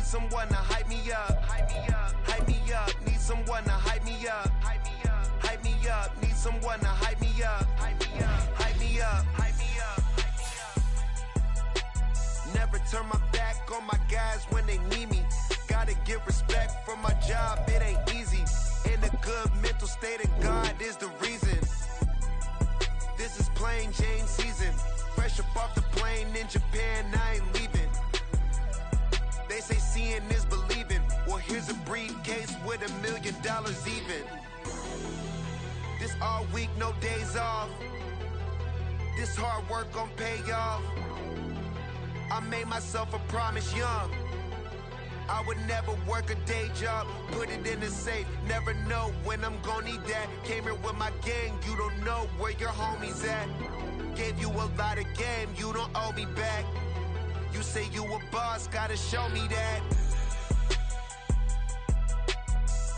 someone to hype me up. Hype me up. Hype me up. Need someone to hype me up. Hype me up. Hype me up. Need someone to hype me up. Hype me up. Hype me up. Hype me up. Never turn my back on my guys when they need me. Gotta give respect for my job, it ain't easy. In a good mental state of God is the reason. This is plain Jane season. Fresh up off the plane in Japan, I ain't leaving. They say seeing is believing. Well, here's a briefcase with $1 million even. This all week, no days off. This hard work gon' pay off. I made myself a promise young. I would never work a day job, put it in the safe. Never know when I'm gon' need that. Came here with my gang, you don't know where your homies at. Gave you a lot of game, you don't owe me back. You say you a boss, gotta show me that.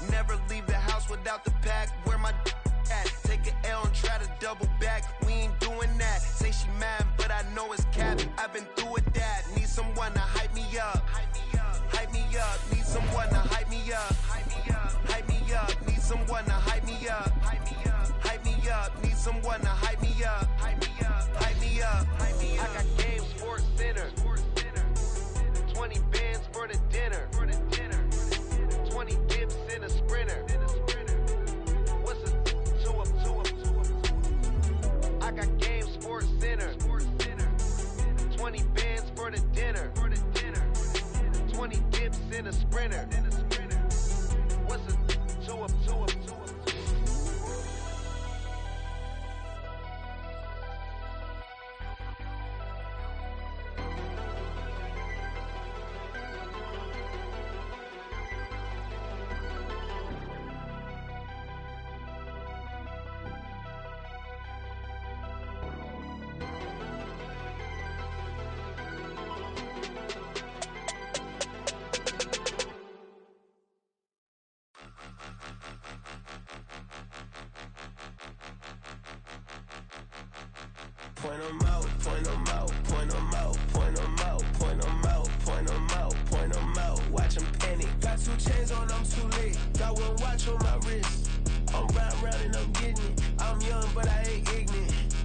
Never leave the house without the pack, where my at. Take an L and try to double back, we ain't doing that. Say she mad, but I know it's cap. I've been through with that, need someone to hype me up. Hype me up. Hype me up, need someone to hype me up. Hype me up. Hype me up, need someone to hype me up. Hype me up. Hype me up, need someone to hype me up. Hype me up. Hype me up. Hype me up. I got game Sports Center. 20 bands for the dinner. 20 dips in a sprinter. What's a 2 up? I got game Sports Center. 20 bands for the dinner. 20 dips in a sprinter. What's a 2 up? Point 'em out, point 'em out, point 'em out, point 'em out, point 'em out, point 'em out, point 'em out. Watch 'em panic. Got 2 chains on, I'm too late. Got 1 watch on my wrist. I'm round and I'm getting it. I'm young, but I ain't ignorant.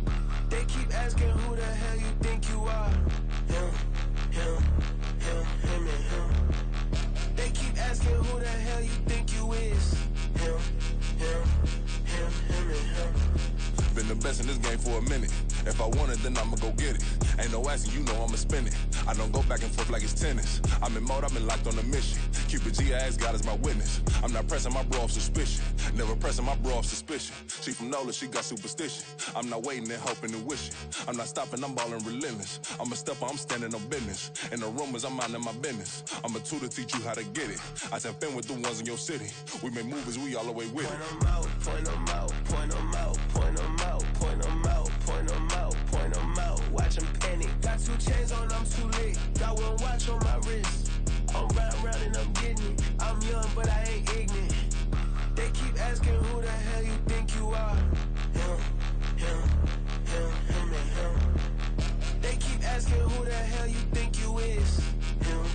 They keep asking who the hell you think you are. Him, and him. They keep asking who the hell you think you is. Him, and him. Been the best in this game for a minute. If I want it, then I'ma go get it. Ain't no asking, you know I'ma spin it. I don't go back and forth like it's tennis. I'm in mode, I've been locked on a mission. Cupid G, I ask God as my witness. I'm not pressing my bro off suspicion. Never pressing my bro off suspicion. She from NOLA, she got superstition. I'm not waiting and hoping and wishing. I'm not stopping, I'm balling relentless. I'm a stepper, I'm standing on business. In the rumors, I'm minding my business. I'm a tutor, teach you how to get it. I tap in with the ones in your city. We make movies, we all the way with it. Point 'em out, point 'em out, point 'em out, point 'em out, point 'em out, point 'em out, point 'em out. Watch 'em panic. Got 2 chains on, I'm too late. Got 1 watch on my wrist. I'm round and I'm getting it. I'm young, but I ain't ignorant. They keep asking who the hell you think you are. Him, and him. They keep asking who the hell you think you is. Him,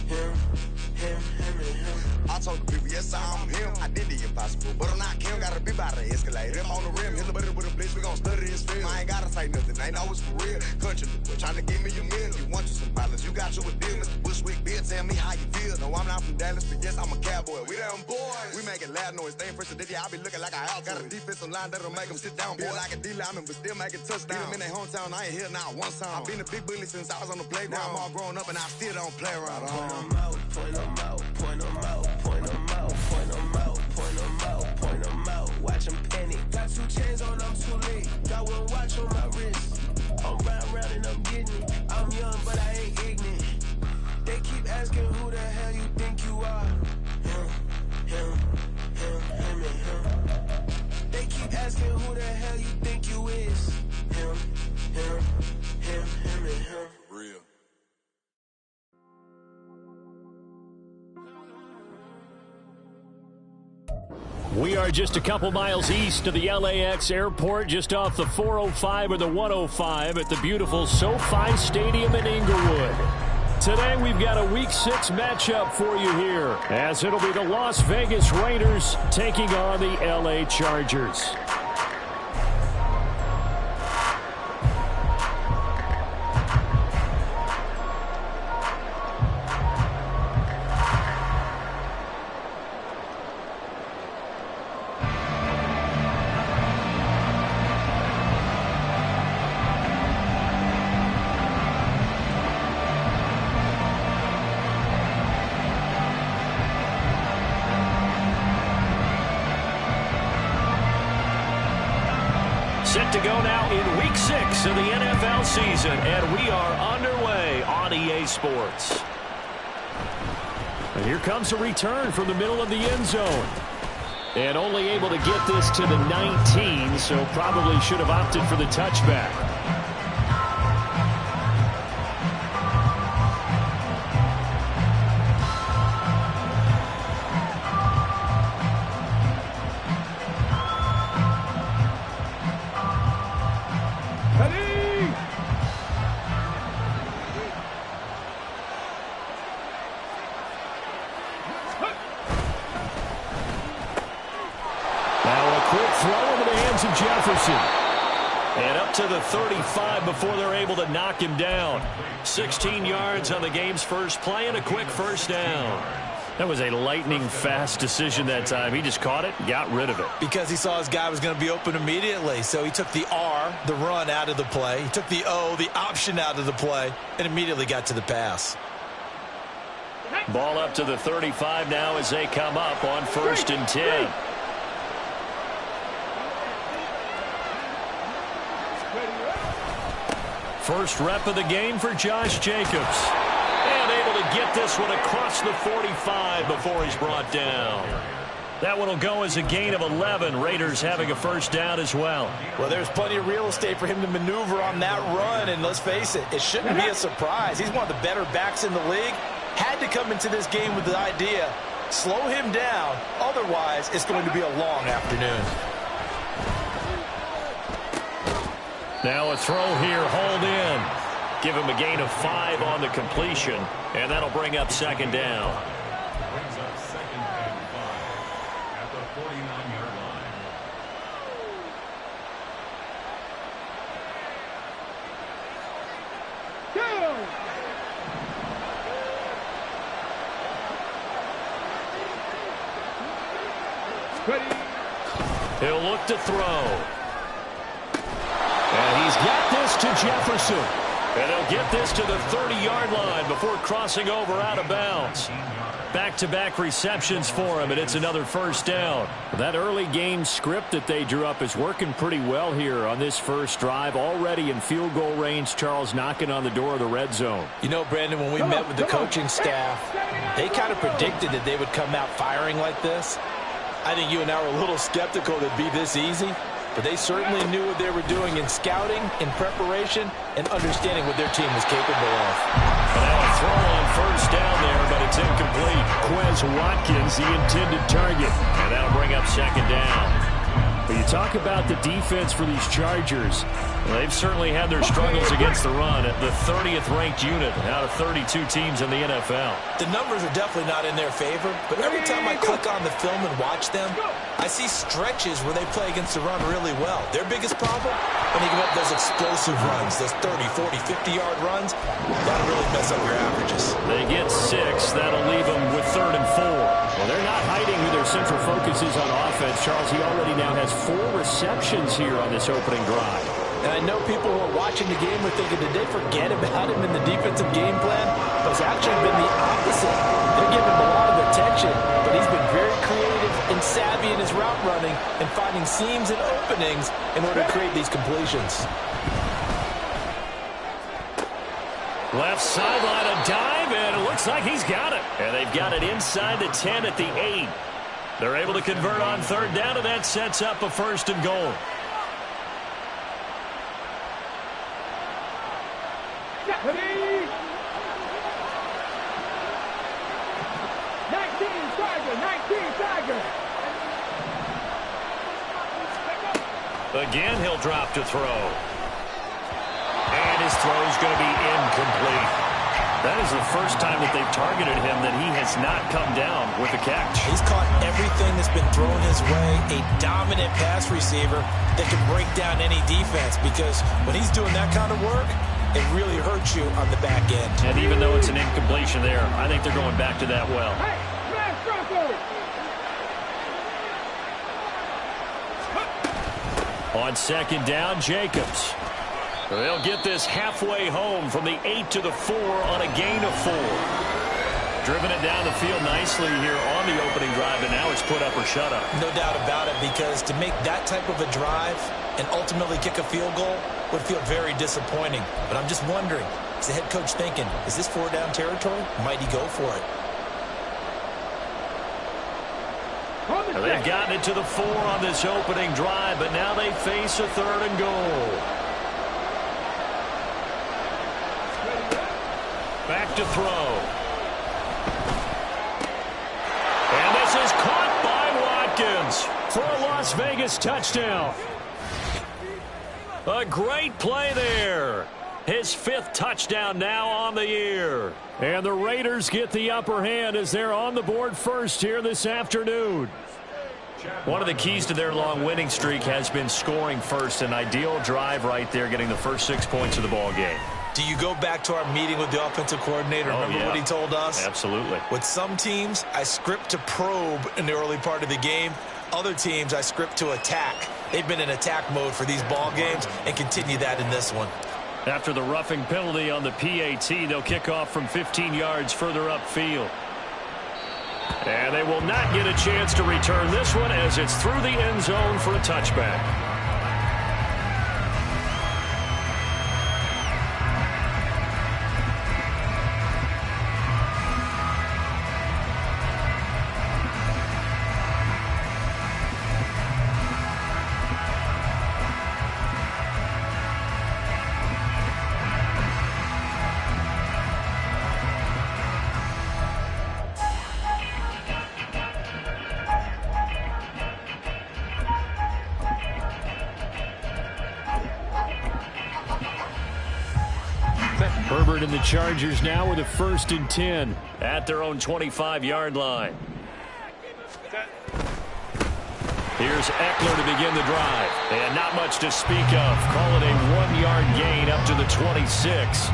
and him. I told the people, yes, I'm him. I did the impossible, but I'm not Kim. Gotta be by the escalator. Him on the rim, hit the butter with a blitz. We gon' study his film. I ain't gotta say nothing, ain't always for real. Country, trying to give me a meal. You want you some violence, you got you a deal. Mr. Bushwick, Bill, tell me how you feel. No, I'm not from Dallas, but yes, I'm a cowboy. We them boys. We making loud noise. Staying fresh to this, I be looking like a house. Got a defensive line that'll make them sit down. Feel like a D-lineman, but still making touchdowns. Beat them in their hometown, I ain't here now one time. I've been a big bully since I was on the playground. Now I'm all grown up and I still don't play around. Point 'em out, point 'em out, point 'em out, point 'em out, point 'em out, point 'em out, point 'em out. Watch 'em panic. Got 2 chains on, I'm too late. Got 1 watch on my wrist. I'm round and I'm getting it. I'm young, but I ain't ignorant. They keep asking who the hell you think you are. Him, and him. They keep asking who the hell you think you is. Him, and him. Real. We are just a couple miles east of the LAX airport, just off the 405 or the 105 at the beautiful SoFi Stadium in Inglewood. Today we've got a Week 6 matchup for you here, as it'll be the Las Vegas Raiders taking on the LA Chargers. Set to go now in Week 6 of the NFL season, and we are underway on EA Sports. And here comes a return from the middle of the end zone. And only able to get this to the 19, so probably should have opted for the touchback. And up to the 35 before they're able to knock him down. 16 yards on the game's first play and a quick first down. That was a lightning-fast decision that time. He just caught it and got rid of it. Because he saw his guy was going to be open immediately. So he took the R, the run, out of the play. He took the O, the option, out of the play, and immediately got to the pass. Ball up to the 35 now as they come up on 1st and 10. First rep of the game for Josh Jacobs. And able to get this one across the 45 before he's brought down. That one will go as a gain of 11. Raiders having a first down as well. Well, there's plenty of real estate for him to maneuver on that run. And let's face it, it shouldn't be a surprise. He's one of the better backs in the league. Had to come into this game with the idea, slow him down. Otherwise, it's going to be a long afternoon. Now a throw here, hold in. Give him a gain of 5 on the completion, and that'll bring up 2nd down. Brings up 2nd and 5 at the 49-yard line. He'll look to throw. And he's got this to Jefferson. And he'll get this to the 30-yard line before crossing over out of bounds. Back-to-back receptions for him, and it's another first down. That early game script that they drew up is working pretty well here on this first drive. Already in field goal range, Charles knocking on the door of the red zone. You know, Brandon, when we met with the coaching staff, they kind of predicted that they would come out firing like this. I think you and I were a little skeptical that it'd be this easy. But they certainly knew what they were doing in scouting, in preparation, and understanding what their team was capable of. Now a throw on first down there, but it's incomplete. Quez Watkins, the intended target. And that'll bring up 2nd down. But you talk about the defense for these Chargers. Well, they've certainly had their struggles against the run at the 30th ranked unit out of 32 teams in the NFL. The numbers are definitely not in their favor, but every time I click on the film and watch them, I see stretches where they play against the run really well. Their biggest problem, when they give up those explosive runs, those 30, 40, 50-yard runs, that'll really mess up your averages. They get 6. That'll leave them with 3rd and 4. Well, they're not hiding who their central focus is on offense. Charles, he already now has 4 receptions here on this opening drive. And I know people who are watching the game are thinking, did they forget about him in the defensive game plan? But it's actually been the opposite. They're giving him a lot of attention, but he's been very creative and savvy in his route running and finding seams and openings in order to create these completions. Left sideline, a dive, and it looks like he's got it. And they've got it inside the 10 at the 8. They're able to convert on 3rd down, and that sets up a 1st and goal. Again, he'll drop to throw. And his throw is going to be incomplete. That is the first time that they've targeted him that he has not come down with a catch. He's caught everything that's been thrown his way. A dominant pass receiver that can break down any defense, because when he's doing that kind of work, it really hurts you on the back end. And even though it's an incompletion there, I think they're going back to that well. On second down, Jacobs. They'll get this halfway home from the 8 to the 4 on a gain of 4. Driven it down the field nicely here on the opening drive, and now it's put up or shut up. No doubt about it, because to make that type of a drive and ultimately kick a field goal would feel very disappointing. But I'm just wondering, is the head coach thinking, is this 4-down territory? Might he go for it? Well, they've gotten it to the 4 on this opening drive, but now they face a 3rd and goal. Back to throw. And this is caught by Watkins for a Las Vegas touchdown. A great play there. His 5th touchdown now on the year. And the Raiders get the upper hand as they're on the board first here this afternoon. One of the keys to their long winning streak has been scoring first. An ideal drive right there, getting the first 6 points of the ball game. Do you go back to our meeting with the offensive coordinator? Remember what he told us? Absolutely. With some teams, I script to probe in the early part of the game. Other teams, I script to attack. They've been in attack mode for these ball games and continue that in this one. After the roughing penalty on the PAT, they'll kick off from 15 yards further upfield. And they will not get a chance to return this one as it's through the end zone for a touchback. Herbert and the Chargers now with a 1st and 10 at their own 25-yard line. Here's Eckler to begin the drive. And not much to speak of. Call it a 1-yard gain up to the 26.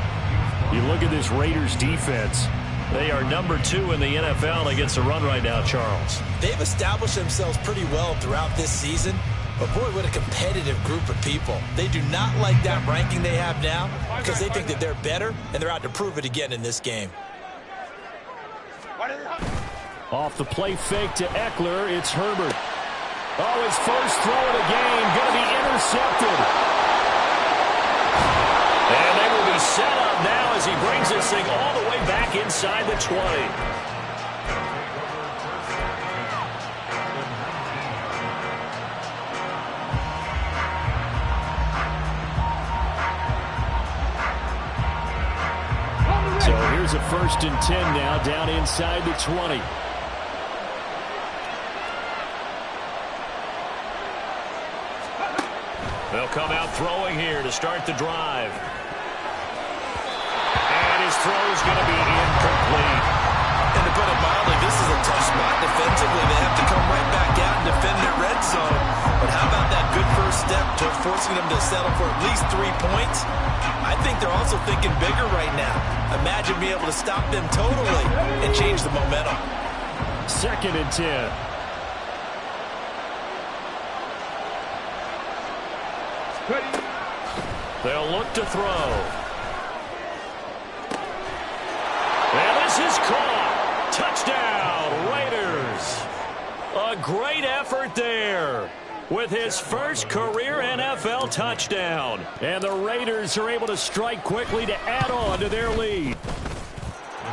You look at this Raiders defense. They are number 2 in the NFL against the run right now, Charles. They've established themselves pretty well throughout this season. But, boy, what a competitive group of people. They do not like that ranking they have now because they think that they're better, and they're out to prove it again in this game. Off the play fake to Eckler, it's Herbert. Oh, his first throw of the game, going to be intercepted. And they will be set up now as he brings this thing all the way back inside the 20. So here's a 1st and 10 now down inside the 20. They'll come out throwing here to start the drive. And his throw's going to be incomplete. And to put it mildly, this is a tough spot defensively. They have to come right back out and defend their red zone. But how about that good first step to forcing them to settle for at least 3 points? I think they're also thinking bigger right now. Imagine being able to stop them totally and change the momentum. 2nd and 10. They'll look to throw. And this is caught. Touchdown, Raiders. A great effort there with his first career NFL touchdown. And the Raiders are able to strike quickly to add on to their lead.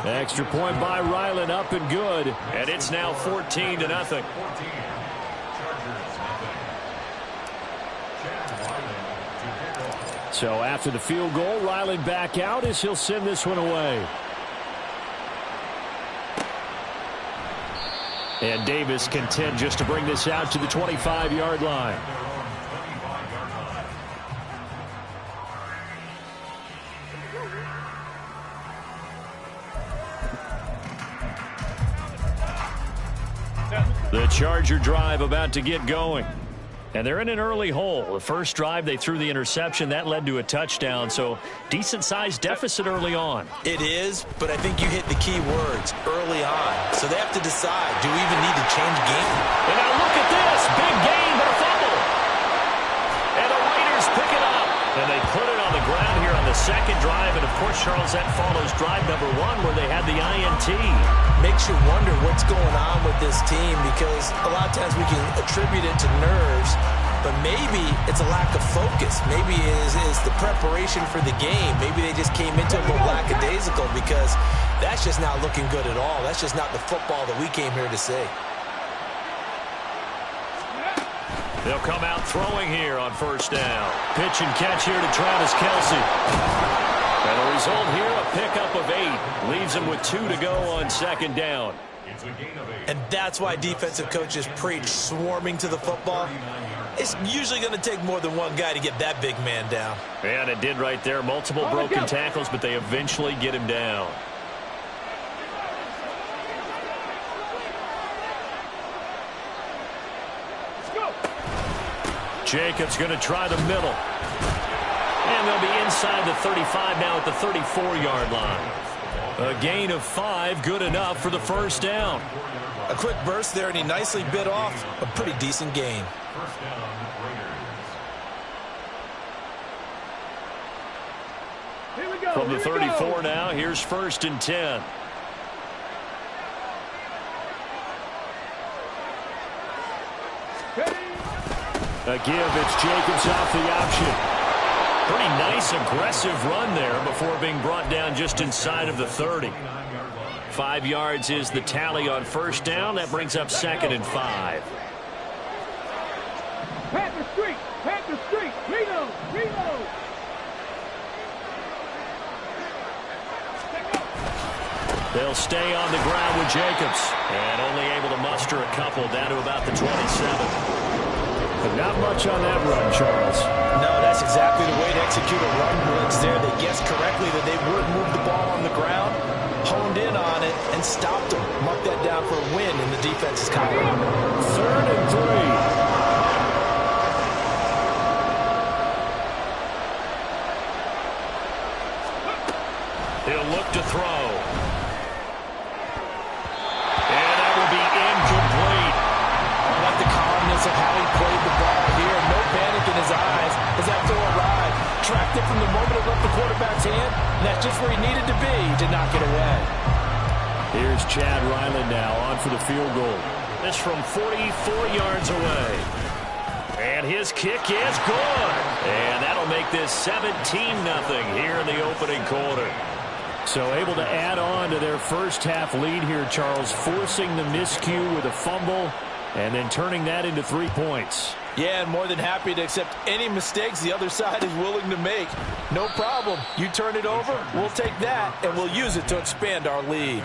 Extra point by Ryland, up and good. And it's now 14-0. So after the field goal, Ryland back out as he'll send this one away. And Davis content just to bring this out to the 25-yard line. The Charger drive about to get going. And they're in an early hole. The first drive, they threw the interception. That led to a touchdown, so decent-sized deficit early on. It is, but I think you hit the key words, early on. So they have to decide, do we even need to change game? And now look at this. Big gain, but a fumble. And the Raiders pick it up. And they put it on the ground here on the second drive. And, of course, Charles, that follows drive number 1 where they had the INT. Makes you wonder what's going on with this team because a lot of times we can attribute it to nerves, but maybe it's a lack of focus. Maybe it is the preparation for the game. Maybe they just came into it a little lackadaisical because that's just not looking good at all. That's just not the football that we came here to see. They'll come out throwing here on first down. Pitch and catch here to Travis Kelce. And the result here, a pickup of 8. Leaves him with 2 to go on second down. And that's why defensive coaches preach swarming to the football. It's usually going to take more than one guy to get that big man down. And it did right there. Multiple broken tackles, but they eventually get him down. Jacobs going to try the middle. And they'll be inside the 35 now at the 34-yard line. A gain of 5, good enough for the first down. A quick burst there, and he nicely bit off a pretty decent gain. From the 34 now, here's first and 10. A give, it's Jacobs off the option. Pretty nice, aggressive run there before being brought down just inside of the 30. 5 yards is the tally on first down. That brings up second and 5. Panther Street, Reno. They'll stay on the ground with Jacobs. And only able to muster a couple down to about the 27. But not much on that run, Charles. No, that's exactly the way to execute a run blitz there. They guessed correctly that they would move the ball on the ground, honed in on it, and stopped them. Mark that down for a win in the defense's column. 3rd and 3. He'll look to throw. And that will be incomplete. I like the calmness of how he played the ball here. No panic in his eyes as that throw arrived. Tracked it from the moment it left the quarterback's hand, and that's just where he needed to be to knock it away. Here's Chad Ryland now on for the field goal. This from 44 yards away. And his kick is good. And that'll make this 17-0 here in the opening quarter. So able to add on to their first half lead here, Charles, forcing the miscue with a fumble and then turning that into 3 points. Yeah, and more than happy to accept any mistakes the other side is willing to make. No problem. You turn it over, we'll take that, and we'll use it to expand our lead.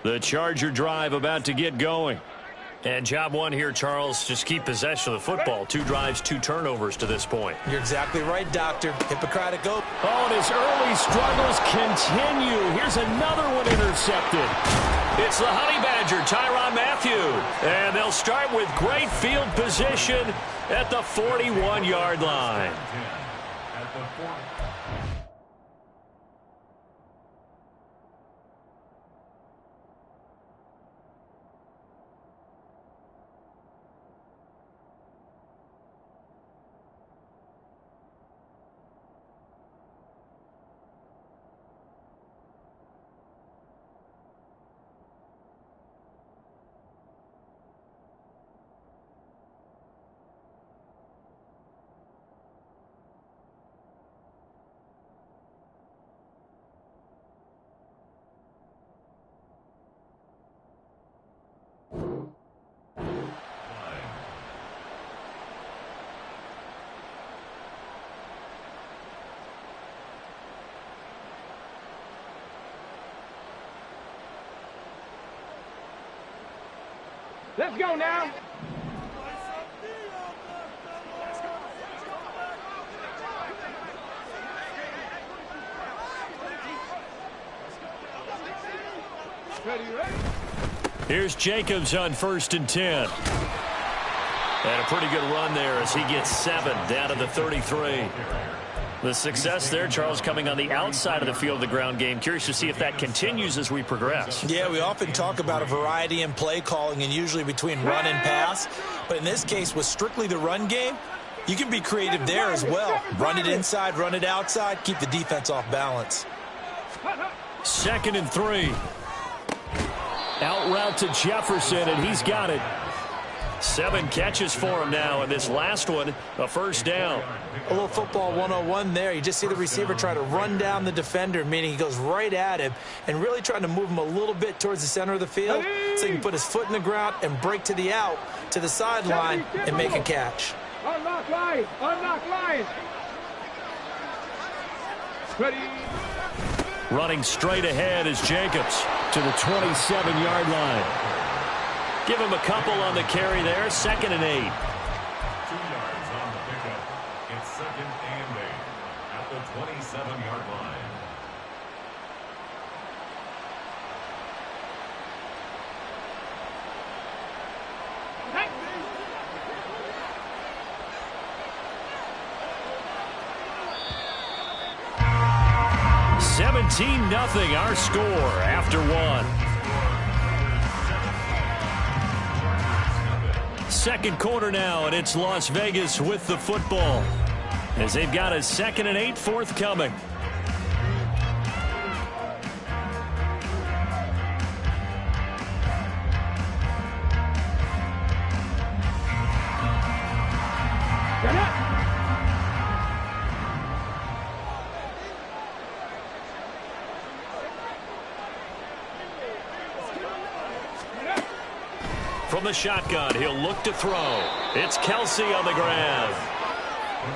The Charger drive about to get going. And job 1 here, Charles, just keep possession of the football. 2 drives, 2 turnovers to this point. You're exactly right, Doctor. Hippocratic oath. Oh, and his early struggles continue. Here's another one intercepted. It's the Honey Badger, Tyrann Mathieu. And they'll start with great field position at the 41-yard line. Let's go now. Here's Jacobs on 1st and 10. And a pretty good run there as he gets 7 down to the 33. The success there, Charles, coming on the outside of the field of the ground game. Curious to see if that continues as we progress. Yeah, we often talk about a variety in play calling and usually between run and pass. But in this case, with strictly the run game, you can be creative there as well. Run it inside, run it outside, keep the defense off balance. 2nd and 3. Out route to Jefferson, and he's got it. 7 catches for him now, and this last one, a 1st down. A little football 101 there. You just see the receiver try to run down the defender, meaning he goes right at him and really trying to move him a little bit towards the center of the field so he can put his foot in the ground and break to the out, to the sideline, and make a catch. Unlock line. Unlock line. Ready. Running straight ahead is Jacobs to the 27-yard line. Give him a couple on the carry there. 2nd and 8. 2 yards on the pickup. It's 2nd and 8 at the 27-yard line. Hey. 17-0 our score after 1. Second quarter now, and it's Las Vegas with the football as they've got a 2nd and 8 forthcoming. From the shotgun, he'll look to throw. It's Kelsey on the ground.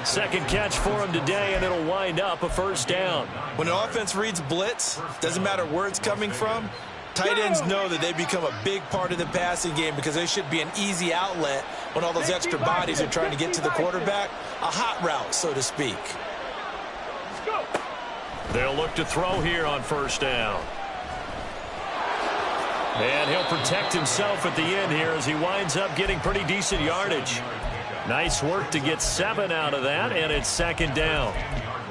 2nd catch for him today, and it'll wind up a 1st down. When an offense reads blitz, doesn't matter where it's coming from, tight ends know that they become a big part of the passing game because they should be an easy outlet when all those extra bodies are trying to get to the quarterback. A hot route, so to speak. They'll look to throw here on 1st down. And he'll protect himself at the end here as he winds up getting pretty decent yardage. Nice work to get 7 out of that, and it's 2nd down.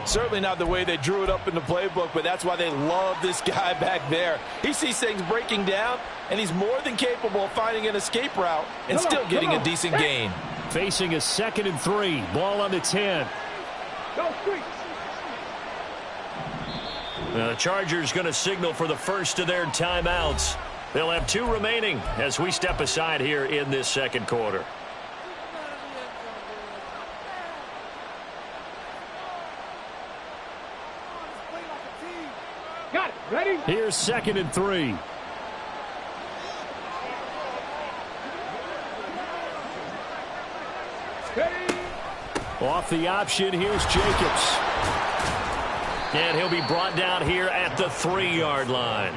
Certainly not the way they drew it up in the playbook, but that's why they love this guy back there. He sees things breaking down, and he's more than capable of finding an escape route and still getting a decent gain. Facing a 2nd and 3. Ball on the 10. Now the Chargers going to signal for the first of their timeouts. They'll have 2 remaining as we step aside here in this second quarter. Got it. Ready? Here's 2nd and 3. Ready. Off the option, here's Jacobs. And he'll be brought down here at the 3-yard line.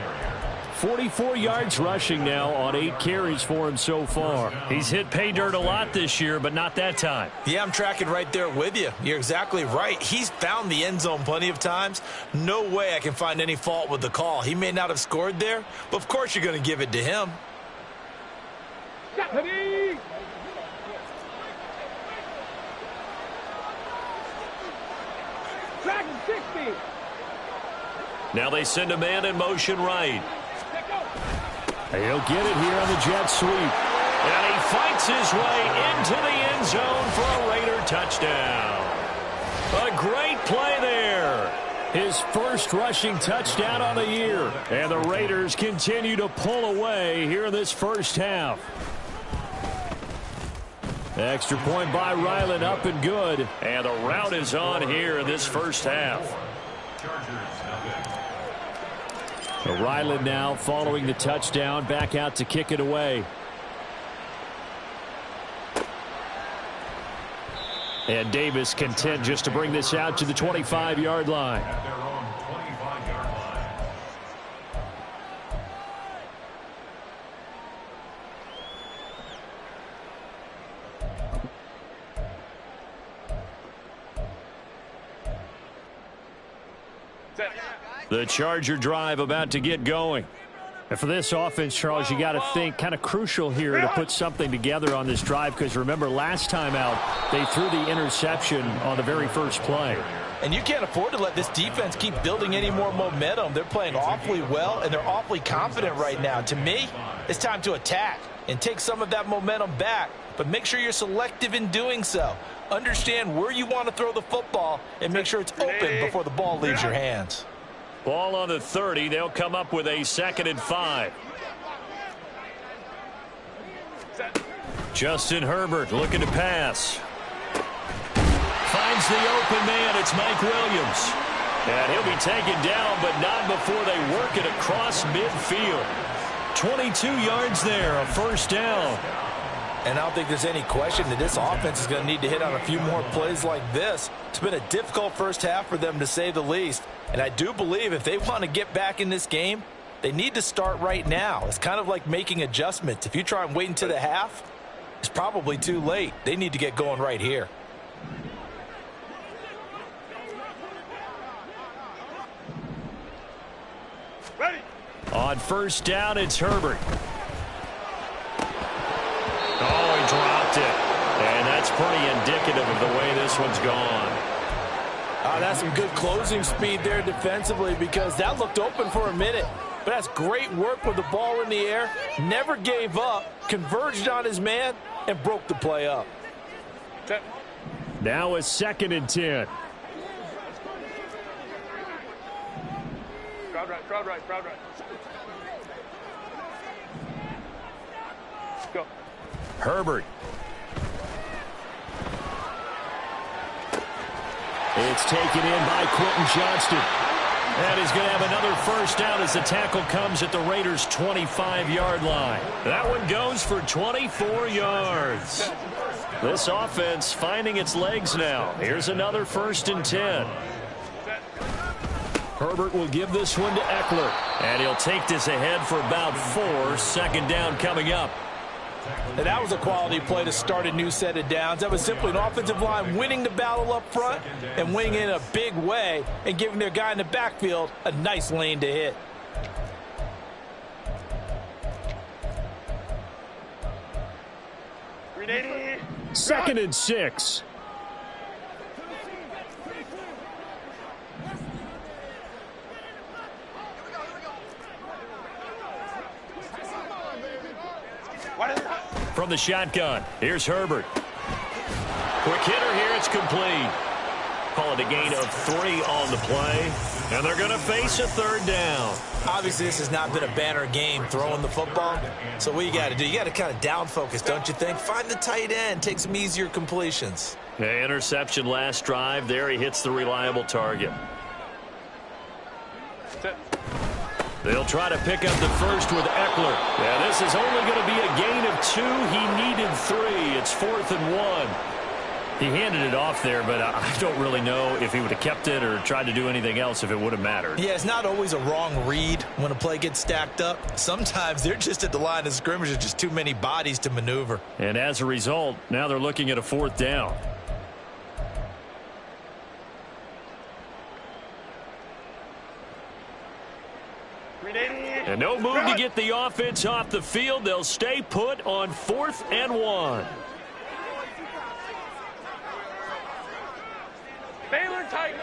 44 yards rushing now on 8 carries for him so far. He's hit pay dirt a lot this year, but not that time. Yeah, I'm tracking right there with you. You're exactly right. He's found the end zone plenty of times. No way I can find any fault with the call. He may not have scored there, but of course you're going to give it to him. Ready. Dragon 60. Now they send a man in motion right. He'll get it here on the jet sweep. And he fights his way into the end zone for a Raider touchdown. A great play there. His first rushing touchdown on the year. And the Raiders continue to pull away here in this first half. Extra point by Ryland, up and good. And the route is on here in this first half. Ryland now following the touchdown, back out to kick it away. And Davis content just to bring this out to the 25-yard line. At their own 25-yard line. The Charger drive about to get going. And for this offense, Charles, you got to think kind of crucial here to put something together on this drive, because remember last time out they threw the interception on the very first play. And you can't afford to let this defense keep building any more momentum. They're playing awfully well, and they're awfully confident right now. To me, it's time to attack and take some of that momentum back, but make sure you're selective in doing so. Understand where you want to throw the football and make sure it's open before the ball leaves your hands. Ball on the 30. They'll come up with a 2nd and 5. Justin Herbert looking to pass. Finds the open man. It's Mike Williams. And he'll be taken down, but not before they work it across midfield. 22 yards there, a 1st down. And I don't think there's any question that this offense is going to need to hit on a few more plays like this. It's been a difficult first half for them, to say the least. And I do believe if they want to get back in this game, they need to start right now. It's kind of like making adjustments. If you try and wait until the half, it's probably too late. They need to get going right here. Ready. On 1st down, it's Herbert. Oh, he dropped it. And that's pretty indicative of the way this one's gone. That's some good closing speed there defensively, because that looked open for a minute. But that's great work with the ball in the air. Never gave up, converged on his man, and broke the play up. Now a 2nd and 10. Crowd right, crowd right, crowd right. Go. Herbert. It's taken in by Quentin Johnston. And he's going to have another 1st down as the tackle comes at the Raiders' 25-yard line. That one goes for 24 yards. This offense finding its legs now. Here's another 1st and 10. Herbert will give this one to Eckler. And he'll take this ahead for about 4. 2nd down coming up. And that was a quality play to start a new set of downs. That was simply an offensive line winning the battle up front and winning in a big way and giving their guy in the backfield a nice lane to hit. Ready. 2nd and 6. From the shotgun, here's Herbert. Quick hitter here, it's complete. Call it a gain of 3 on the play, and they're going to face a 3rd down. Obviously, this has not been a banner game throwing the football. So what you got to do, you got to kind of down focus, don't you think? Find the tight end, take some easier completions. Yeah, interception last drive. There he hits the reliable target. They'll try to pick up the 1st with Eckler. Yeah, this is only going to be a gain of 2. He needed 3. It's 4th and 1. He handed it off there, but I don't really know if he would have kept it or tried to do anything else if it would have mattered. Yeah, it's not always a wrong read when a play gets stacked up. Sometimes they're just at the line of scrimmage. There's just too many bodies to maneuver. And as a result, now they're looking at a 4th down. And no move to get the offense off the field. They'll stay put on 4th and 1. Baylor tight.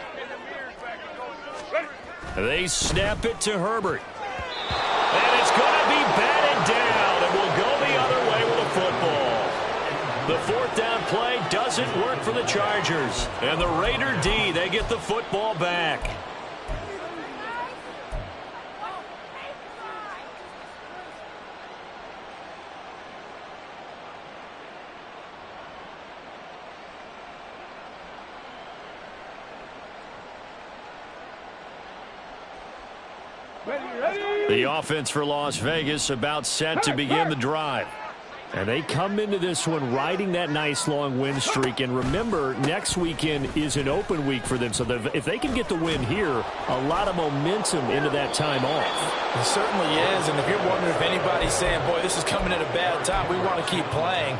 They snap it to Herbert. And it's going to be batted down, and we'll go the other way with the football. The 4th down play doesn't work for the Chargers. And the Raider D, they get the football back. The offense for Las Vegas about set to begin the drive. And they come into this one riding that nice long win streak. And remember, next weekend is an open week for them. So if they can get the win here, a lot of momentum into that time off. It certainly is. And if you're wondering if anybody's saying, boy, this is coming at a bad time, we want to keep playing,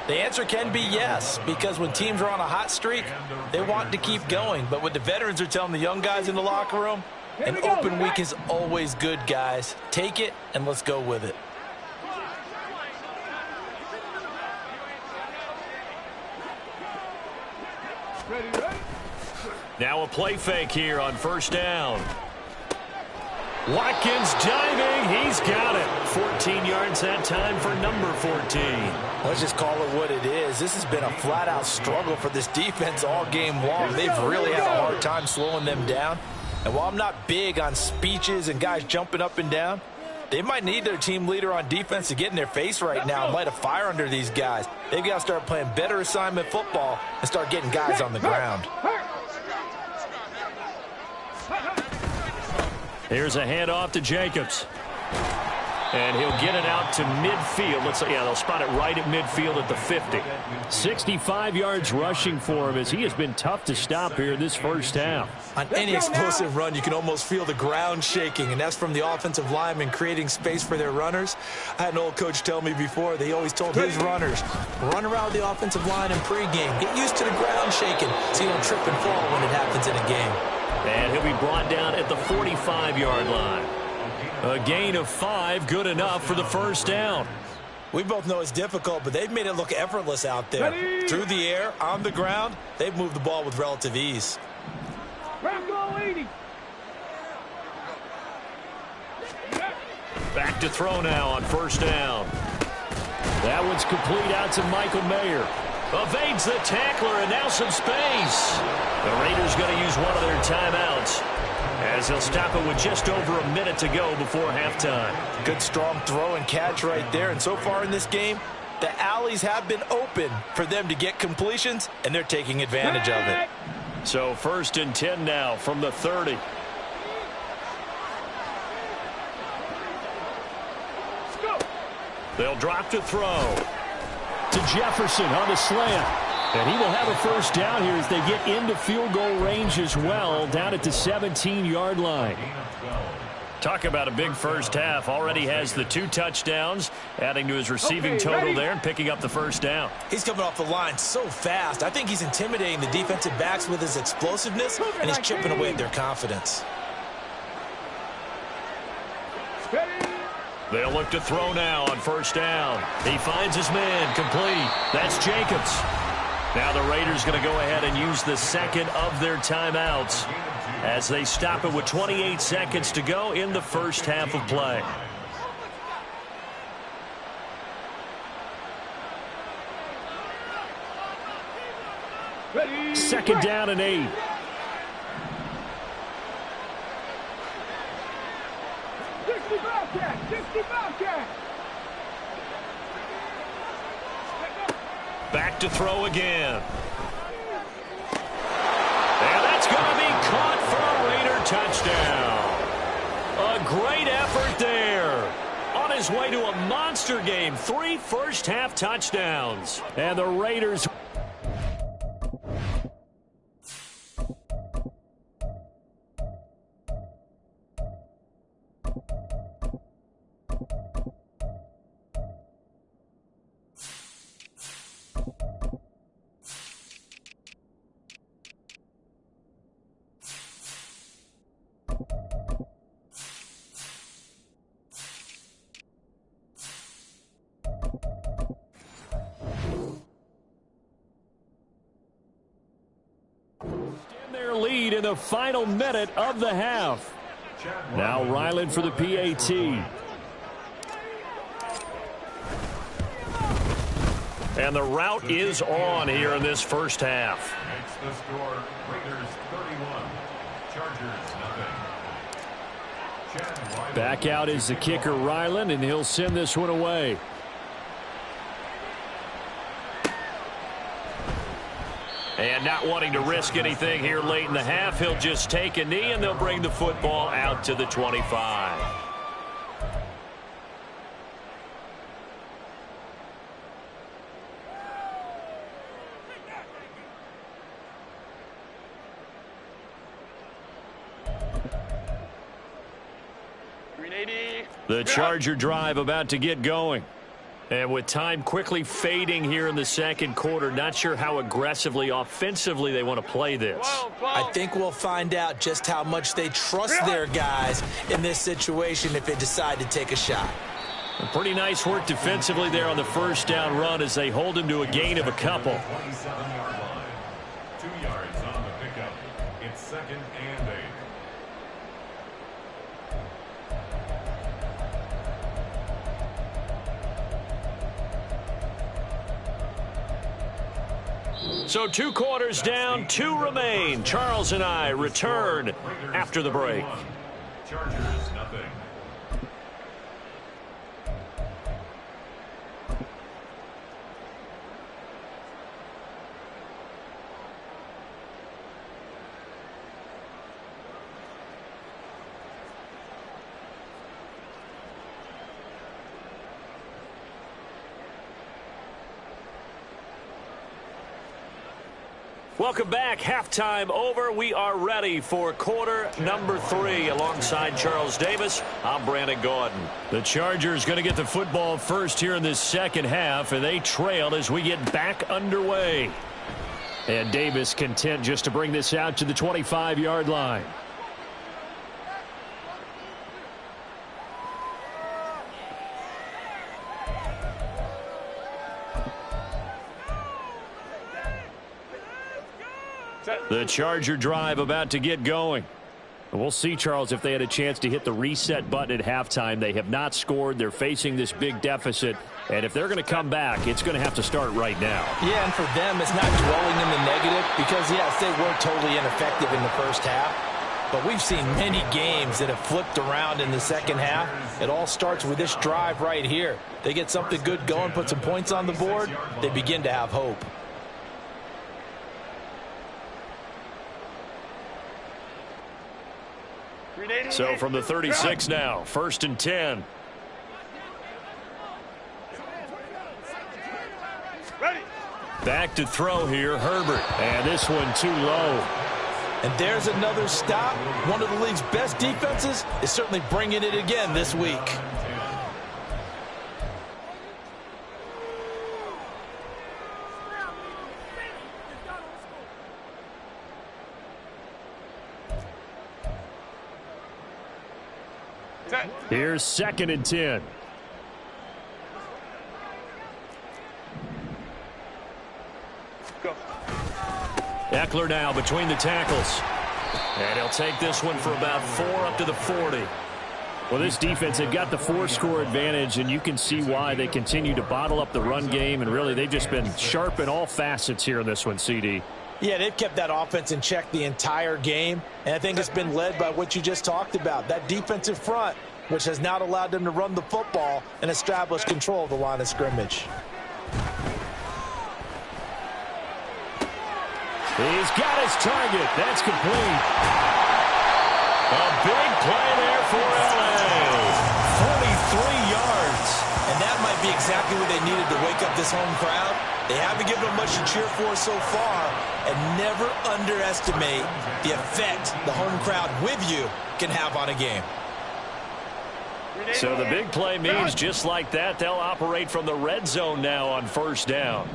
the answer can be yes, because when teams are on a hot streak, they want to keep going. But what the veterans are telling the young guys in the locker room, An open week is always good, guys. Take it and let's go with it. Now a play fake here on first down. Watkins diving. He's got it. 14 yards that time for number 14. Let's just call it what it is. This has been a flat-out struggle for this defense all game long. They've really had a hard time slowing them down. And while I'm not big on speeches and guys jumping up and down, they might need their team leader on defense to get in their face right now and light a fire under these guys. They've got to start playing better assignment football and start getting guys on the ground. Here's a handoff to Jacobs. And he'll get it out to midfield. They'll spot it right at midfield at the 50. 65 yards rushing for him as he has been tough to stop here this first half. On any explosive run, you can almost feel the ground shaking, and that's from the offensive linemen creating space for their runners. I had an old coach tell me before, they always told his runners, run around the offensive line in pregame. Get used to the ground shaking so you don't trip and fall when it happens in a game. And he'll be brought down at the 45-yard line. A gain of 5, good enough for the first down. We both know it's difficult, but they've made it look effortless out there. Through the air, on the ground, they've moved the ball with relative ease. Back to throw now on first down. That one's complete out to Michael Mayer. Evades the tackler, and now some space. The Raiders going to use one of their timeouts as he'll stop it with just over a minute to go before halftime. Good strong throw and catch right there. And so far in this game, the alleys have been open for them to get completions, and they're taking advantage of it. So 1st and 10 now from the 30. They'll drop to throw. To Jefferson on the slant. And he will have a first down here as they get into field goal range as well, down at the 17-yard line. Talk about a big first half. Already has the 2 touchdowns, adding to his receiving total there and picking up the first down. He's coming off the line so fast. I think he's intimidating the defensive backs with his explosiveness, and he's chipping away at their confidence. They'll look to throw now on first down. He finds his man, complete. That's Jacobs. Now the Raiders going to go ahead and use the second of their timeouts as they stop it with 28 seconds to go in the first half of play. Second down and 8. Back to throw again. And that's going to be caught for a Raider touchdown. A great effort there. On his way to a monster game. 3 first-half touchdowns. And the Raiders... their lead in the final minute of the half. Now Ryland for the PAT. And the route is on here in this first half. Makes the score Raiders 31, Chargers nothing. Back out is the kicker Ryland, and he'll send this one away. And not wanting to risk anything here late in the half, he'll just take a knee, and they'll bring the football out to the 25. The Charger drive about to get going. And with time quickly fading here in the second quarter, not sure how aggressively, offensively they want to play this. I think we'll find out just how much they trust their guys in this situation if they decide to take a shot. Pretty nice work defensively there on the first down run as they hold him to a gain of a couple. 27-yard line. 2 yards on the pickup. It's 2nd and 8. So 2 quarters down, 2 remain. Charles and I return after the break. Chargers, nothing. Welcome back. Halftime over. We are ready for quarter number 3. Alongside Charles Davis, I'm Brandon Gaudin. The Chargers going to get the football first here in this second half, and they trail as we get back underway. And Davis content just to bring this out to the 25-yard line. The Charger drive about to get going. We'll see, Charles, if they had a chance to hit the reset button at halftime. They have not scored. They're facing this big deficit. And if they're going to come back, it's going to have to start right now. Yeah, and for them, it's not dwelling in the negative because, yes, they were totally ineffective in the first half. But we've seen many games that have flipped around in the second half. It all starts with this drive right here. They get something good going, put some points on the board, they begin to have hope. So from the 36 now, 1st and 10. Back to throw here, Herbert. And this one too low. And there's another stop. One of the league's best defenses is certainly bringing it again this week. Here's 2nd and 10. Go. Eckler now between the tackles. And he'll take this one for about 4 up to the 40. Well, this defense, they've got the 4-score advantage, and you can see why they continue to bottle up the run game. And really, they've just been sharp in all facets here in this one, CD. Yeah, they've kept that offense in check the entire game. And I think it's been led by what you just talked about, that defensive front, which has not allowed them to run the football and establish control of the line of scrimmage. He's got his target. That's complete. A big play there for LA. 43 yards. And that might be exactly what they needed to wake up this home crowd. They haven't given them much to cheer for so far. And never underestimate the effect the home crowd with you can have on a game. So the big play means just like that, they'll operate from the red zone now on 1st down.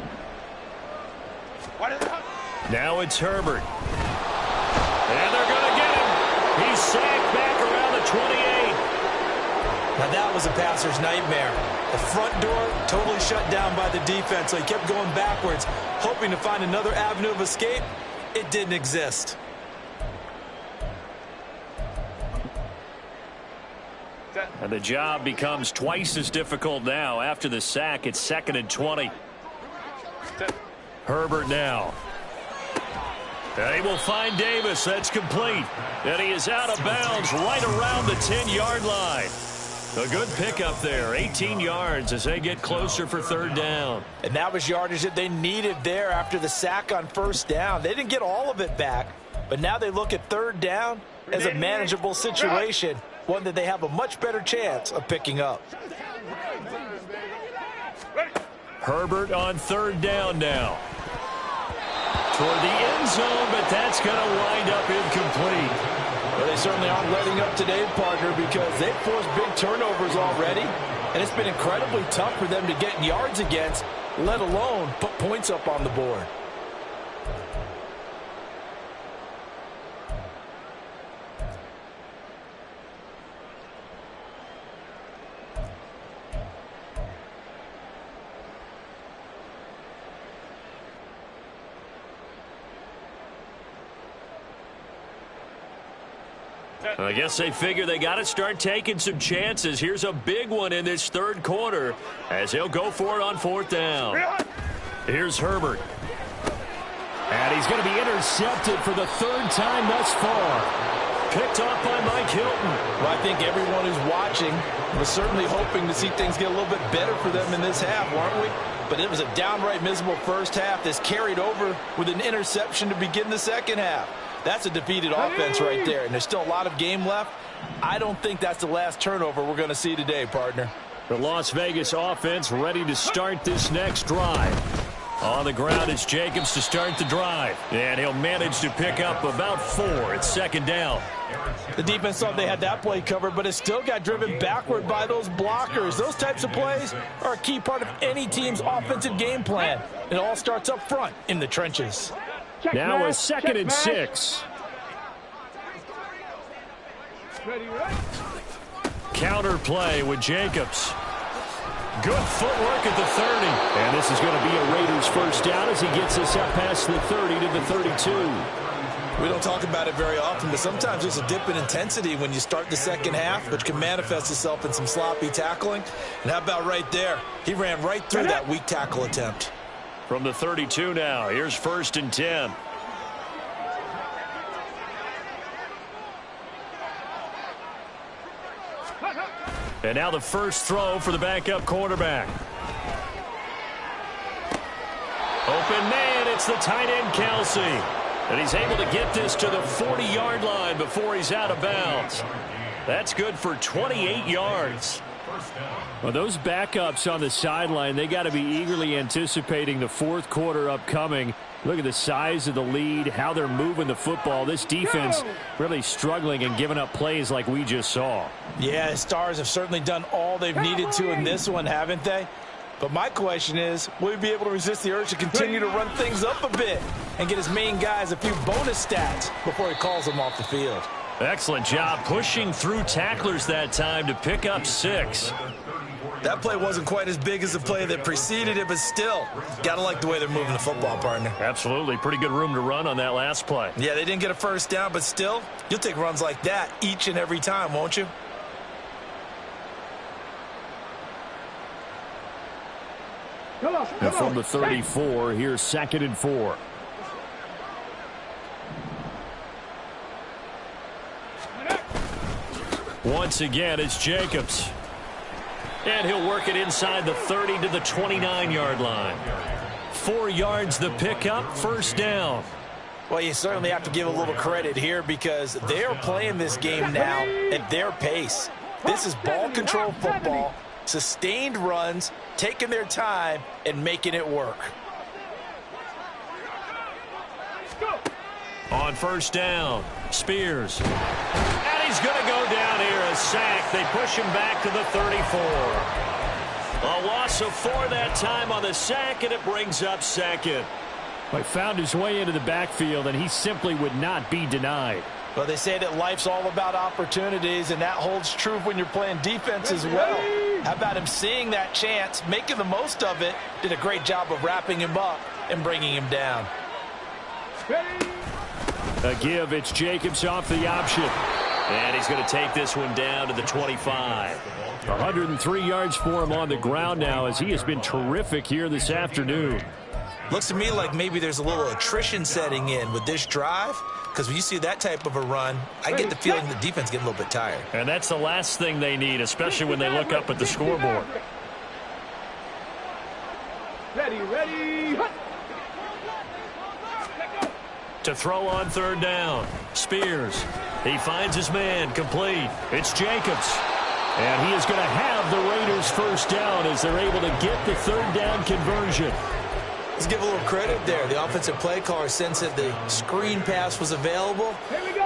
Now it's Herbert. And they're going to get him. He's sacked back around the 28. Now that was a passer's nightmare. The front door totally shut down by the defense, so he kept going backwards, hoping to find another avenue of escape. It didn't exist. And the job becomes twice as difficult now. After the sack, it's 2nd and 20. Herbert now. And he will find Davis. That's complete. And he is out of bounds right around the 10-yard line. A good pickup there. 18 yards as they get closer for 3rd down. And that was yardage that they needed there after the sack on 1st down. They didn't get all of it back, but now they look at 3rd down as a manageable situation, one that they have a much better chance of picking up. Herbert on 3rd down now. Toward the end zone, but that's going to wind up incomplete. Well, they certainly aren't letting up today, partner, because they've forced big turnovers already, and it's been incredibly tough for them to get yards against, let alone put points up on the board. I guess they figure they got to start taking some chances. Here's a big one in this third quarter as he'll go for it on fourth down. Here's Herbert. And he's going to be intercepted for the third time thus far. Picked off by Mike Hilton. Well, I think everyone who's watching was certainly hoping to see things get a little bit better for them in this half, weren't we? But it was a downright miserable first half that's carried over with an interception to begin the second half. That's a defeated offense right there, and there's still a lot of game left. I don't think that's the last turnover we're going to see today, partner. The Las Vegas offense ready to start this next drive. On the ground, it's Jacobs to start the drive, and he'll manage to pick up about 4. It's second down. The defense thought they had that play covered, but it still got driven backward by those blockers. Those types of plays are a key part of any team's offensive game plan. It all starts up front in the trenches. Now a second and 6. Counter play with Jacobs. Good footwork at the 30. And this is going to be a Raiders first down as he gets us up past the 30 to the 32. We don't talk about it very often, but sometimes there's a dip in intensity when you start the second half, which can manifest itself in some sloppy tackling. And how about right there? He ran right through that weak tackle attempt. From the 32 now, here's first and 10. And now the first throw for the backup quarterback. Open man, it's the tight end Kelsey. And he's able to get this to the 40-yard line before he's out of bounds. That's good for 28 yards. Well, those backups on the sideline, they got to be eagerly anticipating the fourth quarter upcoming. Look at the size of the lead, how they're moving the football. This defense really struggling and giving up plays like we just saw. Yeah, Stars have certainly done all they've needed to in this one, haven't they? But my question is, will he be able to resist the urge to continue to run things up a bit and get his main guys a few bonus stats before he calls them off the field? Excellent job pushing through tacklers that time to pick up 6. That play wasn't quite as big as the play that preceded it, but still, got to like the way they're moving the football, partner. Absolutely. Pretty good room to run on that last play. Yeah, they didn't get a first down, but still, you'll take runs like that each and every time, won't you? And from the 34, here's second and 4. Once again, it's Jacobs. And he'll work it inside the 30 to the 29-yard line. 4 yards the pickup, first down. Well, you certainly have to give a little credit here because they're playing this game now at their pace. This is ball control football, sustained runs, taking their time, and making it work. On first down, Spears. And he's going to go down here, a sack. They push him back to the 34. A loss of 4 that time on the sack, and it brings up second. He found his way into the backfield, and he simply would not be denied. Well, they say that life's all about opportunities, and that holds true when you're playing defense as well. How about him seeing that chance, making the most of it, did a great job of wrapping him up and bringing him down. A give, it's Jacobs off the option. And he's going to take this one down to the 25. 103 yards for him on the ground now as he has been terrific here this afternoon. Looks to me like maybe there's a little attrition setting in with this drive, because when you see that type of a run, I get the feeling the defense getting a little bit tired. And that's the last thing they need, especially when they look up at the scoreboard. Ready. To throw on third down, Spears. He finds his man, complete. It's Jacobs. And he is going to have the Raiders first down as they're able to get the third down conversion. Let's give a little credit there. The offensive play caller sensed that the screen pass was available.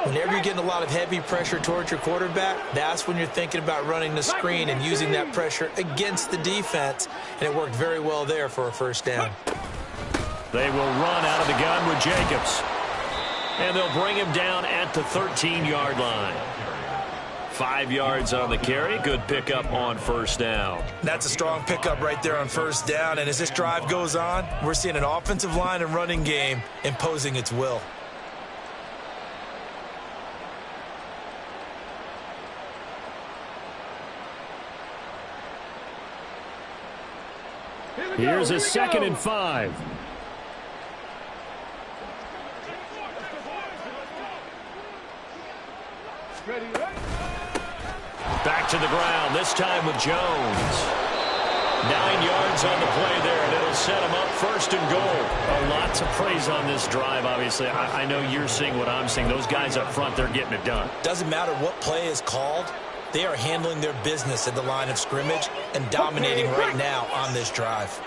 Whenever you're getting a lot of heavy pressure towards your quarterback, that's when you're thinking about running the screen and using that pressure against the defense. And it worked very well there for a first down. They will run out of the gun with Jacobs. And they'll bring him down at the 13-yard line. 5 yards on the carry. Good pickup on first down. That's a strong pickup right there on first down. And as this drive goes on, we're seeing an offensive line and running game imposing its will. Here's a 2nd and 5. Back to the ground, this time with Jones. 9 yards on the play there, and it'll set him up 1st and goal. Lots of praise on this drive, obviously. I know you're seeing what I'm seeing. Those guys up front, they're getting it done. Doesn't matter what play is called. They are handling their business at the line of scrimmage and dominating right now on this drive.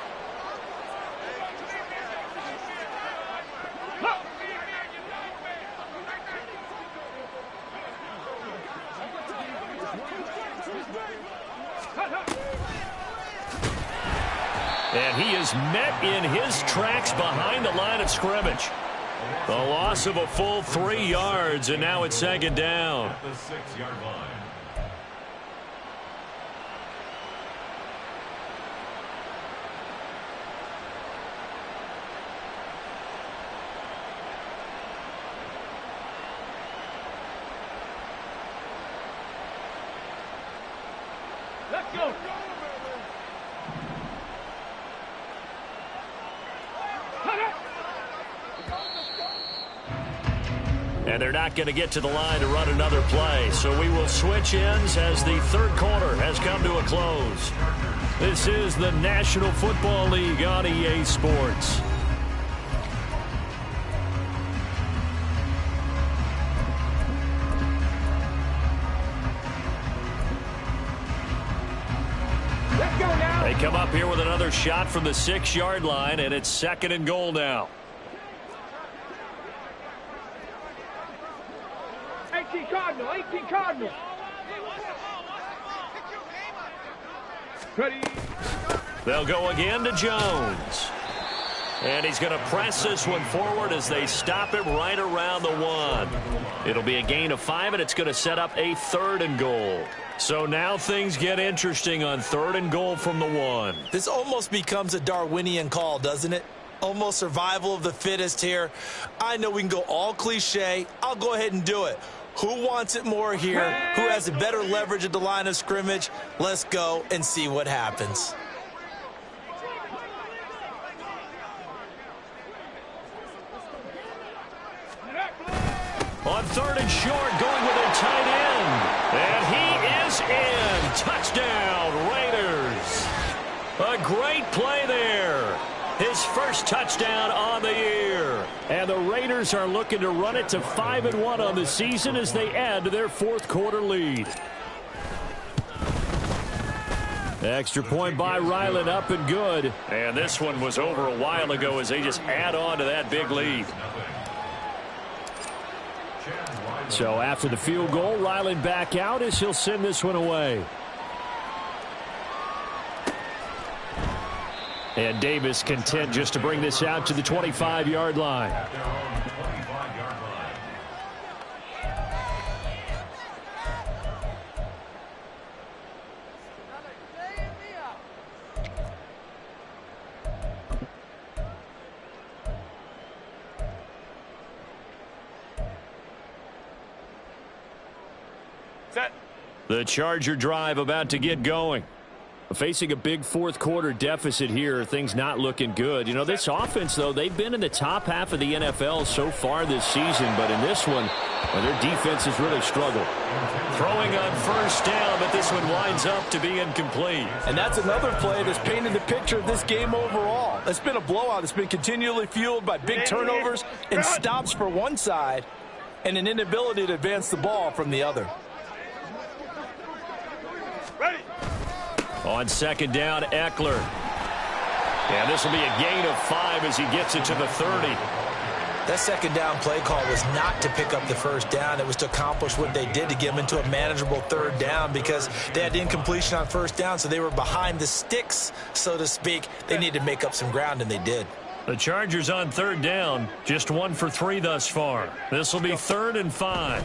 And he is met in his tracks behind the line of scrimmage. The loss of a full 3 yards, and now it's 2nd down. The 6-yard line. Let's go. And they're not going to get to the line to run another play. So we will switch ends as the 3rd quarter has come to a close. This is the National Football League on EA Sports. Let's go now. They come up here with another shot from the 6-yard line, and it's 2nd and goal now. 18 Cardinal. Ready. They'll go again to Jones. And he's going to press this one forward as they stop him right around the 1. It'll be a gain of 5, and it's going to set up a 3rd and goal. So now things get interesting on 3rd and goal from the 1. This almost becomes a Darwinian call, doesn't it? Almost survival of the fittest here. I know we can go all cliche. I'll go ahead and do it. Who wants it more here? Who has a better leverage at the line of scrimmage? Let's go and see what happens. On 3rd and short, going with a tight end. And he is in. Touchdown, Raiders. A great play there. His first touchdown on the year. And the Raiders are looking to run it to 5-1 on the season as they add to their 4th quarter lead. Extra point by Ryland, up and good. And this one was over a while ago as they just add on to that big lead. So after the field goal, Ryland back out as he'll send this one away. And Davis content just to bring this out to the 25-yard line. The Charger drive about to get going. Facing a big 4th quarter deficit here, things not looking good. You know, this offense, though, they've been in the top half of the NFL so far this season, but in this one, well, their defense has really struggled. Throwing on 1st down, but this one winds up to be incomplete. And that's another play that's painted the picture of this game overall. It's been a blowout. It's been continually fueled by big turnovers and stops for one side and an inability to advance the ball from the other. On 2nd down, Eckler. And this will be a gain of 5 as he gets it to the 30. That second down play call was not to pick up the first down. It was to accomplish what they did, to get them into a manageable third down, because they had incompletion on first down, so they were behind the sticks, so to speak. They needed to make up some ground, and they did. The Chargers on third down, just 1 for 3 thus far. This will be 3rd and 5.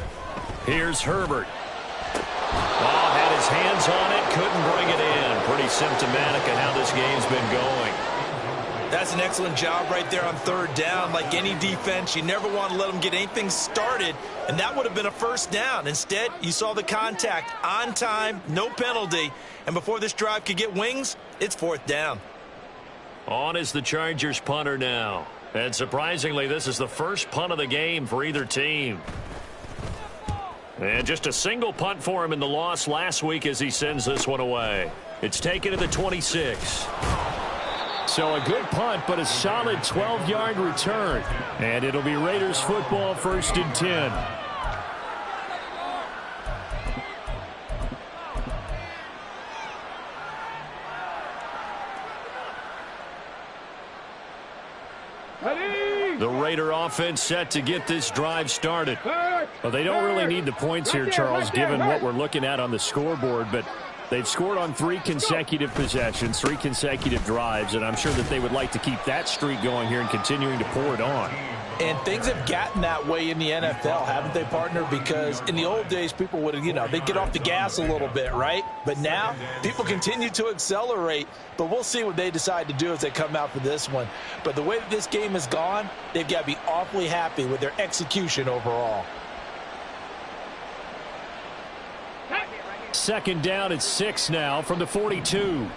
Here's Herbert. Oh, had his hands on it, couldn't bring it in. Pretty symptomatic of how this game's been going. That's an excellent job right there on third down. Like any defense, you never want to let them get anything started, and that would have been a first down. Instead, you saw the contact on time, no penalty, and before this drive could get wings, it's 4th down. On is the Chargers punter now. And surprisingly, this is the first punt of the game for either team. And just a single punt for him in the loss last week as he sends this one away. It's taken to the 26. So a good punt, but a solid 12-yard return. And it'll be Raiders football, 1st and 10. The Raider offense set to get this drive started. Well, they don't really need the points here, Charles, given what we're looking at on the scoreboard, but they've scored on 3 consecutive possessions, 3 consecutive drives, and I'm sure that they would like to keep that streak going here and continuing to pour it on. And things have gotten that way in the NFL, haven't they, partner? Because in the old days, people would, they'd get off the gas a little bit, right? But now, people continue to accelerate, but we'll see what they decide to do as they come out for this one. But the way that this game has gone, they've got to be awfully happy with their execution overall. 2nd down at 6 now from the 42.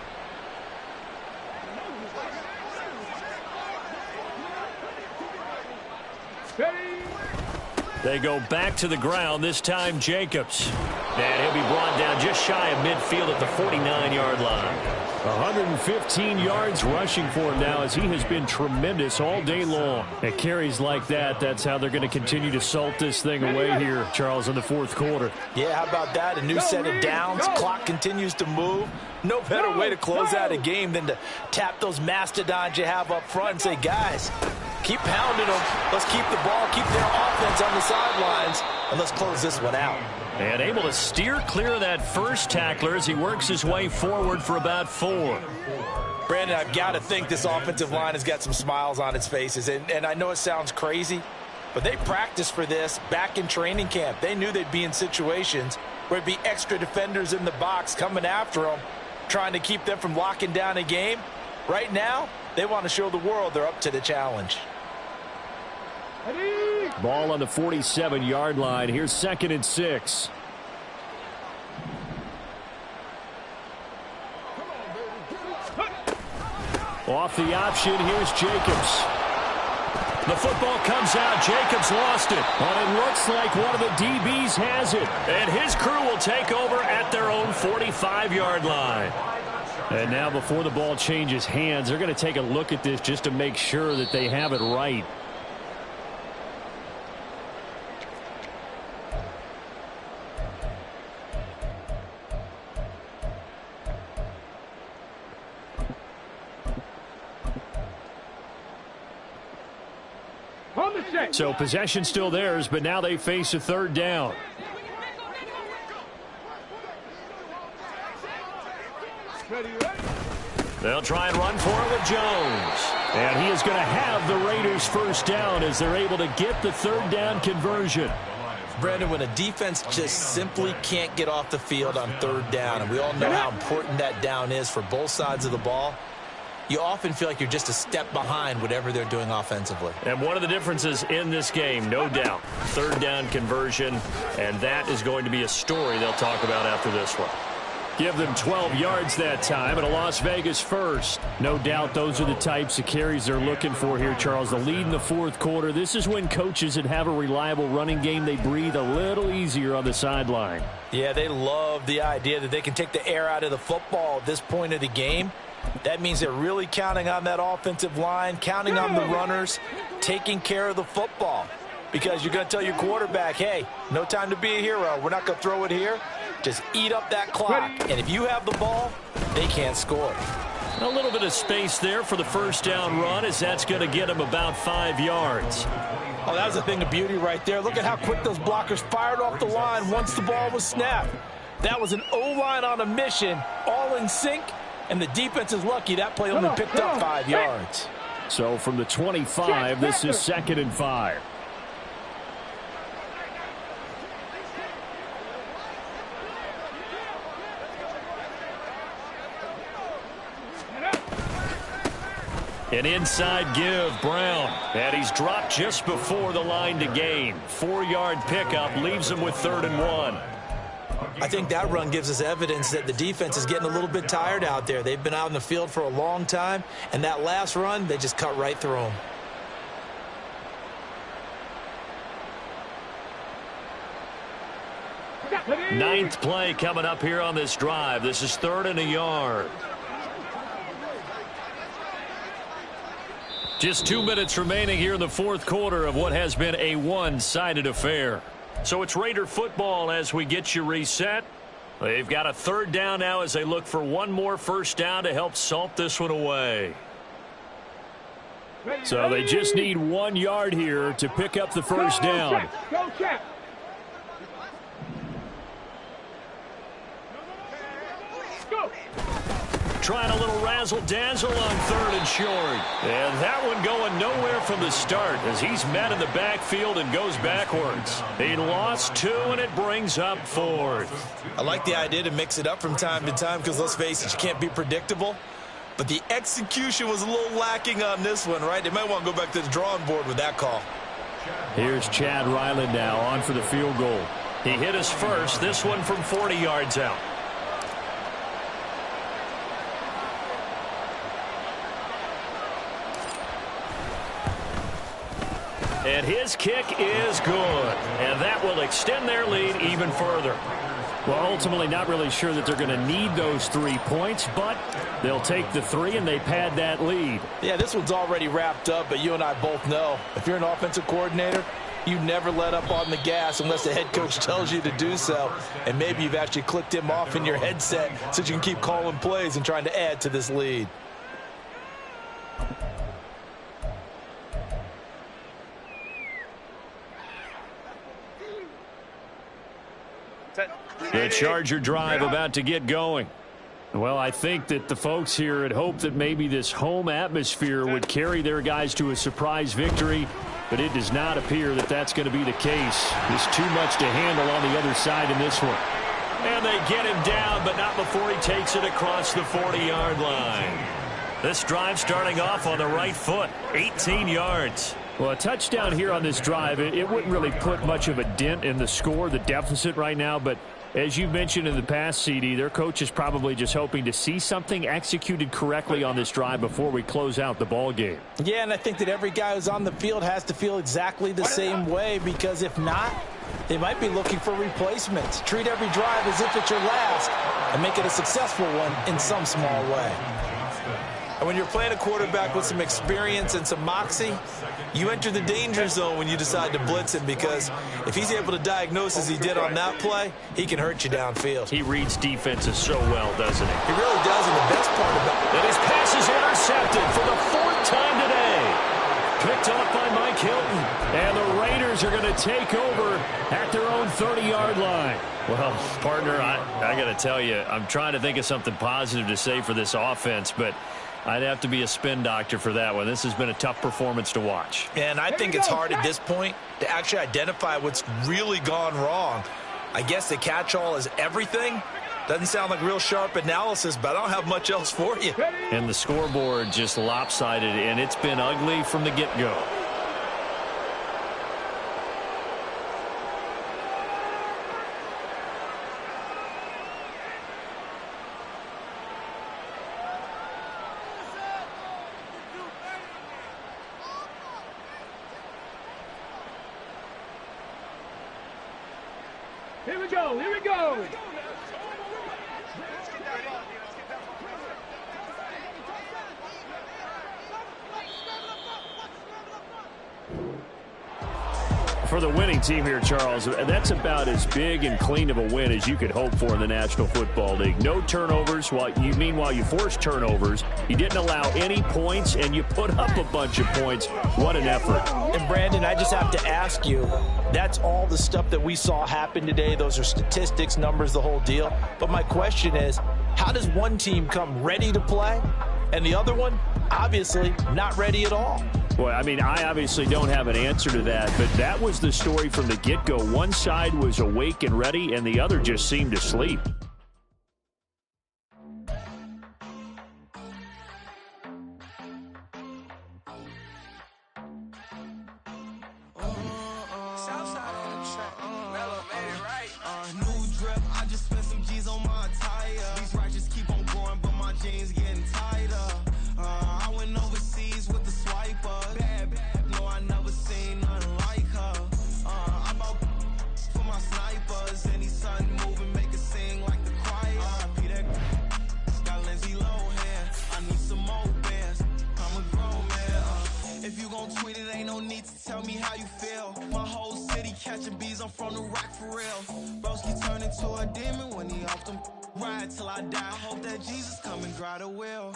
They go back to the ground, this time Jacobs. And he'll be brought down just shy of midfield at the 49-yard line. 115 yards rushing for him now as he has been tremendous all day long. At carries like that, that's how they're going to continue to salt this thing away here, Charles, in the 4th quarter. Yeah, how about that? A new set of downs. Clock continues to move. No better way to close out a game than to tap those mastodons you have up front and say, guys, keep pounding them. Let's keep the ball, keep their offense on the sidelines, and let's close this one out. And able to steer clear of that first tackler as he works his way forward for about 4. Brandon, I've got to think this offensive line has got some smiles on its faces. And I know it sounds crazy, but they practiced for this back in training camp. They knew they'd be in situations where there'd be extra defenders in the box coming after them, trying to keep them from locking down a game. Right now, they want to show the world they're up to the challenge. Ball on the 47-yard line. Here's 2nd and 6. Off the option, here's Jacobs. The football comes out. Jacobs lost it. And it looks like one of the DBs has it. And his crew will take over at their own 45-yard line. And now before the ball changes hands, they're going to take a look at this just to make sure that they have it right. So possession still theirs, but now they face a 3rd down. They'll try and run for it with Jones. And he is going to have the Raiders 1st down as they're able to get the 3rd down conversion. Brandon, when a defense just simply can't get off the field on 3rd down, and we all know how important that down is for both sides of the ball, you often feel like you're just a step behind whatever they're doing offensively. And one of the differences in this game, no doubt, 3rd down conversion, and that is going to be a story they'll talk about after this one. Give them 12 yards that time and a Las Vegas 1st. No doubt those are the types of carries they're looking for here, Charles. The lead in the 4th quarter. This is when coaches that have a reliable running game, they breathe a little easier on the sideline. Yeah, they love the idea that they can take the air out of the football at this point of the game. That means they're really counting on that offensive line, counting on the runners, taking care of the football. Because you're going to tell your quarterback, hey, no time to be a hero. We're not going to throw it here. Just eat up that clock. And if you have the ball, they can't score. A little bit of space there for the first down run, as that's going to get him about 5 yards. Oh, that was a thing of beauty right there. Look at how quick those blockers fired off the line once the ball was snapped. That was an O-line on a mission, all in sync, and the defense is lucky that play only picked up 5 yards. So from the 25, this is 2nd and 5. An inside give, Brown. And he's dropped just before the line to gain. 4-yard pickup leaves him with 3rd and 1. I think that run gives us evidence that the defense is getting a little bit tired out there. They've been out in the field for a long time, and that last run, they just cut right through them. Ninth play coming up here on this drive. This is 3rd and a yard. Just 2 minutes remaining here in the 4th quarter of what has been a one-sided affair. So it's Raider football as we get you reset. They've got a 3rd down now as they look for one more first down to help salt this one away. So they just need 1 yard here to pick up the first down. Go check. Go. Trying a little razzle-dazzle on 3rd and short. And that one going nowhere from the start as he's met in the backfield and goes backwards. He lost 2, and it brings up 4th. I like the idea to mix it up from time to time because, let's face it, you can't be predictable. But the execution was a little lacking on this one, right? They might want to go back to the drawing board with that call. Here's Chad Ryland now on for the field goal. He hit us first, this one from 40 yards out. And his kick is good. And that will extend their lead even further. Well, ultimately not really sure that they're going to need those 3 points, but they'll take the 3 and they pad that lead. Yeah, this one's already wrapped up, but you and I both know if you're an offensive coordinator, you never let up on the gas unless the head coach tells you to do so. And maybe you've actually clicked him off in your headset so you can keep calling plays and trying to add to this lead. The Charger drive about to get going. Well, I think that the folks here had hoped that maybe this home atmosphere would carry their guys to a surprise victory, but it does not appear that that's going to be the case. There's too much to handle on the other side in this one. And they get him down, but not before he takes it across the 40-yard line. This drive starting off on the right foot, 18 yards. Well, a touchdown here on this drive, it wouldn't really put much of a dent in the score, the deficit right now, but as you mentioned in the past, CD, their coach is probably just hoping to see something executed correctly on this drive before we close out the ball game. Yeah, and I think that every guy who's on the field has to feel exactly the same way, because if not, they might be looking for replacements. Treat every drive as if it's your last and make it a successful one in some small way. And when you're playing a quarterback with some experience and some moxie, you enter the danger zone when you decide to blitz him, because if he's able to diagnose as he did on that play, he can hurt you downfield. He reads defenses so well, doesn't he? He really does, and the best part about it. And his pass is intercepted for the 4th time today. Picked off by Mike Hilton. And the Raiders are going to take over at their own 30-yard line. Well, partner, I got to tell you, I'm trying to think of something positive to say for this offense, but I'd have to be a spin doctor for that one. This has been a tough performance to watch. And I think it's hard at this point to actually identify what's really gone wrong. I guess the catch-all is everything. Doesn't sound like real sharp analysis, but I don't have much else for you. And the scoreboard just lopsided, and it's been ugly from the get-go. Here we go, here we go. For the winning team here, Charles, that's about as big and clean of a win as you could hope for in the National Football League. No turnovers. Meanwhile, you forced turnovers. You didn't allow any points, and you put up a bunch of points. What an effort. And, Brandon, I just have to ask you, that's all the stuff that we saw happen today. Those are statistics, numbers, the whole deal. But my question is, how does one team come ready to play, and the other one, obviously, not ready at all? Well, I mean, I obviously don't have an answer to that, but that was the story from the get-go. One side was awake and ready, and the other just seemed to sleep. Tell me how you feel. My whole city catching bees, I'm from the rock for real. Broski turned into a demon when he off them ride till I die. I hope that Jesus come and grind the wheel.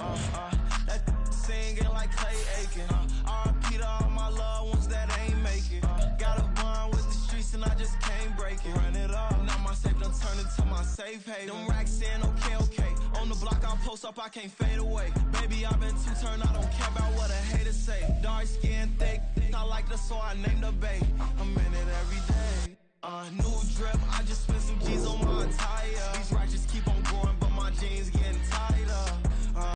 That singing like Clay Aiken. R.I.P. to all my loved ones that ain't make it. Got a bond with the streets and I just can't break it. Run it up, now my safe done turned into my safe haven. Them racks in, okay. On the block I post up, I can't fade away. Baby, I've been too turned, I don't care about what a hater say. Dark skin, thick, I like the so I named the babe. I'm in it every day. New drip, I just spent some G's on my attire. These righteous keep on growing, but my jeans getting tired.